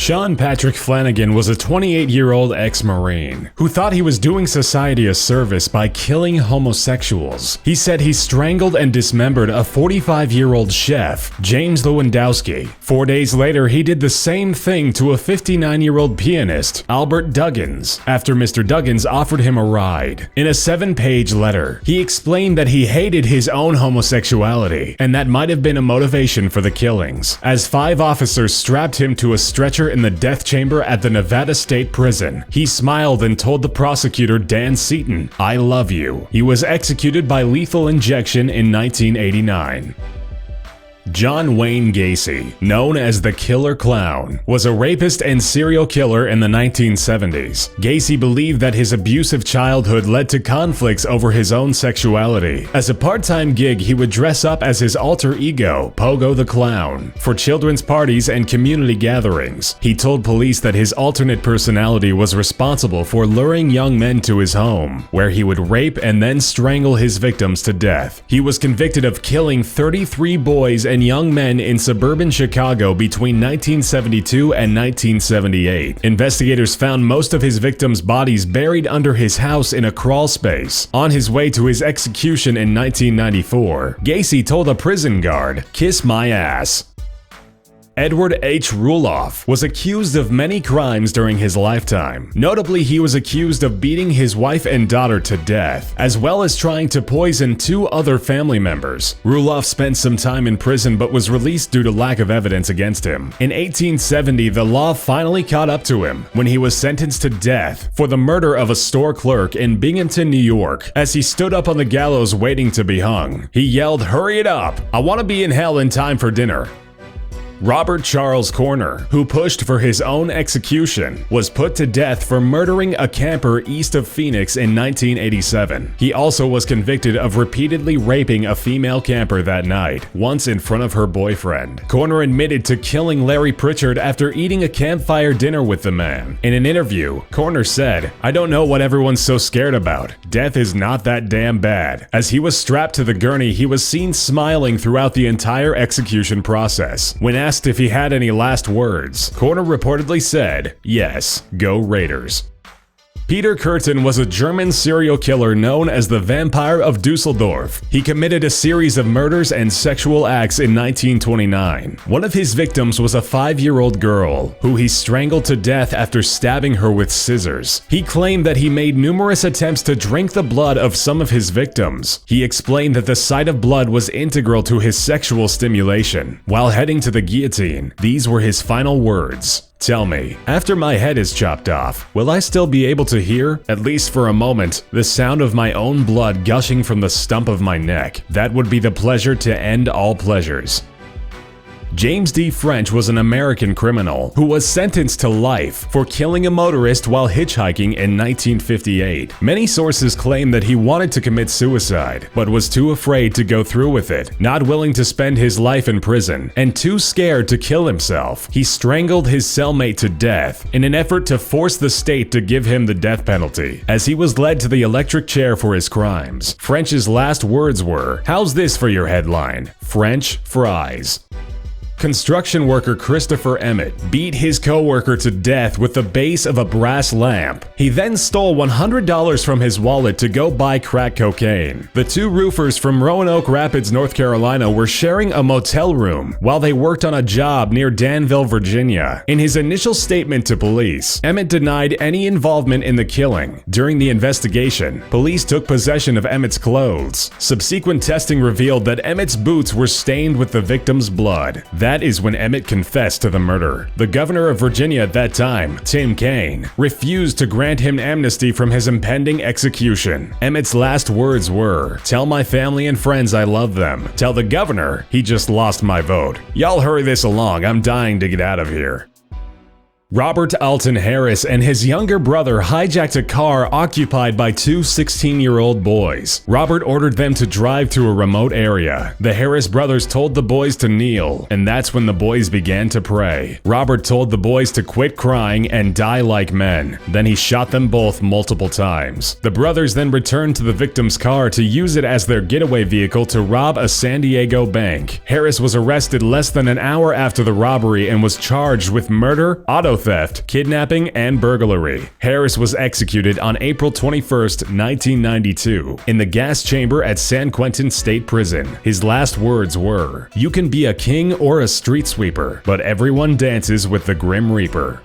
Sean Patrick Flanagan was a 28-year-old ex-Marine who thought he was doing society a service by killing homosexuals. He said he strangled and dismembered a 45-year-old chef, James Lewandowski. 4 days later, he did the same thing to a 59-year-old pianist, Albert Duggins, after Mr. Duggins offered him a ride. In a 7-page letter, he explained that he hated his own homosexuality, and that might have been a motivation for the killings, as 5 officers strapped him to a stretcher in the death chamber at the Nevada State Prison. He smiled and told the prosecutor Dan Seaton, "I love you." He was executed by lethal injection in 1989. John Wayne Gacy, known as the Killer Clown, was a rapist and serial killer in the 1970s. Gacy believed that his abusive childhood led to conflicts over his own sexuality. As a part-time gig, he would dress up as his alter ego, Pogo the Clown, for children's parties and community gatherings. He told police that his alternate personality was responsible for luring young men to his home, where he would rape and then strangle his victims to death. He was convicted of killing 33 boys and young men in suburban Chicago between 1972 and 1978. Investigators found most of his victims' bodies buried under his house in a crawl space. On his way to his execution in 1994, Gacy told a prison guard, "Kiss my ass." Edward H. Ruloff was accused of many crimes during his lifetime. Notably, he was accused of beating his wife and daughter to death, as well as trying to poison 2 other family members. Ruloff spent some time in prison but was released due to lack of evidence against him. In 1870, the law finally caught up to him when he was sentenced to death for the murder of a store clerk in Binghamton, New York. As he stood up on the gallows waiting to be hung, he yelled, "Hurry it up! I want to be in hell in time for dinner." Robert Charles Corner, who pushed for his own execution, was put to death for murdering a camper east of Phoenix in 1987. He also was convicted of repeatedly raping a female camper that night, once in front of her boyfriend. Corner admitted to killing Larry Pritchard after eating a campfire dinner with the man. In an interview, Corner said, "I don't know what everyone's so scared about. Death is not that damn bad." As he was strapped to the gurney, he was seen smiling throughout the entire execution process. When asked if he had any last words, Corner reportedly said, "Yes, go Raiders." Peter Kürten was a German serial killer known as the Vampire of Dusseldorf. He committed a series of murders and sexual acts in 1929. One of his victims was a 5-year-old girl, who he strangled to death after stabbing her with scissors. He claimed that he made numerous attempts to drink the blood of some of his victims. He explained that the sight of blood was integral to his sexual stimulation. While heading to the guillotine, these were his final words. "Tell me, after my head is chopped off, will I still be able to hear, at least for a moment, the sound of my own blood gushing from the stump of my neck? That would be the pleasure to end all pleasures." James D. French was an American criminal who was sentenced to life for killing a motorist while hitchhiking in 1958. Many sources claim that he wanted to commit suicide, but was too afraid to go through with it, not willing to spend his life in prison, and too scared to kill himself. He strangled his cellmate to death in an effort to force the state to give him the death penalty. As he was led to the electric chair for his crimes, French's last words were, "How's this for your headline? French fries." Construction worker Christopher Emmett beat his co-worker to death with the base of a brass lamp. He then stole $100 from his wallet to go buy crack cocaine. The 2 roofers from Roanoke Rapids, North Carolina were sharing a motel room while they worked on a job near Danville, Virginia. In his initial statement to police, Emmett denied any involvement in the killing. During the investigation, police took possession of Emmett's clothes. Subsequent testing revealed that Emmett's boots were stained with the victim's blood. That is when Emmett confessed to the murder. The governor of Virginia at that time, Tim Kaine, refused to grant him amnesty from his impending execution. Emmett's last words were, "Tell my family and friends I love them. Tell the governor he just lost my vote. Y'all hurry this along, I'm dying to get out of here." Robert Alton Harris and his younger brother hijacked a car occupied by two 16-year-old boys. Robert ordered them to drive to a remote area. The Harris brothers told the boys to kneel, and that's when the boys began to pray. Robert told the boys to quit crying and die like men. Then he shot them both multiple times. The brothers then returned to the victim's car to use it as their getaway vehicle to rob a San Diego bank. Harris was arrested less than an hour after the robbery and was charged with murder, auto theft, kidnapping, and burglary. Harris was executed on April 21, 1992, in the gas chamber at San Quentin State Prison. His last words were, "You can be a king or a street sweeper, but everyone dances with the Grim Reaper."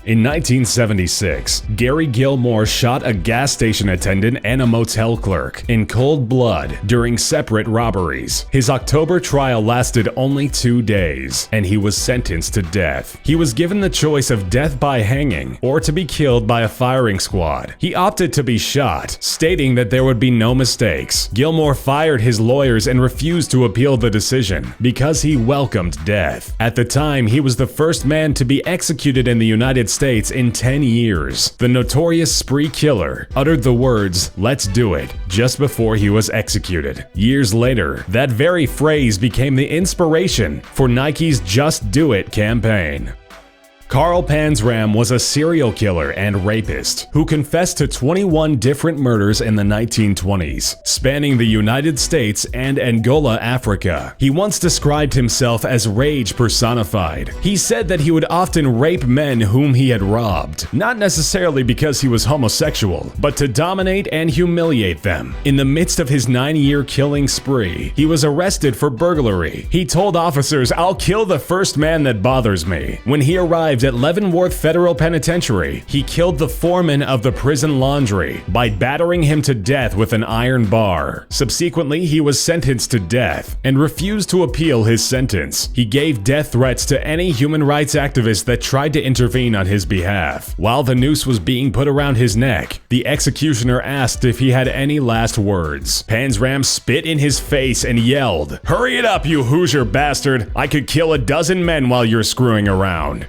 In 1976, Gary Gilmore shot a gas station attendant and a motel clerk in cold blood during separate robberies. His October trial lasted only 2 days, and he was sentenced to death. He was given the choice of death by hanging or to be killed by a firing squad. He opted to be shot, stating that there would be no mistakes. Gilmore fired his lawyers and refused to appeal the decision because he welcomed death. At the time, he was the first man to be executed in the United States in 10 years. The notorious spree killer uttered the words, "Let's do it," just before he was executed. Years later, that very phrase became the inspiration for Nike's Just Do It campaign. Carl Panzram was a serial killer and rapist who confessed to 21 different murders in the 1920s, spanning the United States and Angola, Africa. He once described himself as rage personified. He said that he would often rape men whom he had robbed, not necessarily because he was homosexual, but to dominate and humiliate them. In the midst of his 9-year killing spree, he was arrested for burglary. He told officers, "I'll kill the first man that bothers me." When he arrived at Leavenworth Federal Penitentiary, he killed the foreman of the prison laundry by battering him to death with an iron bar. Subsequently, he was sentenced to death and refused to appeal his sentence. He gave death threats to any human rights activist that tried to intervene on his behalf. While the noose was being put around his neck, the executioner asked if he had any last words. Panzram spit in his face and yelled, "Hurry it up, you Hoosier bastard! I could kill a dozen men while you're screwing around."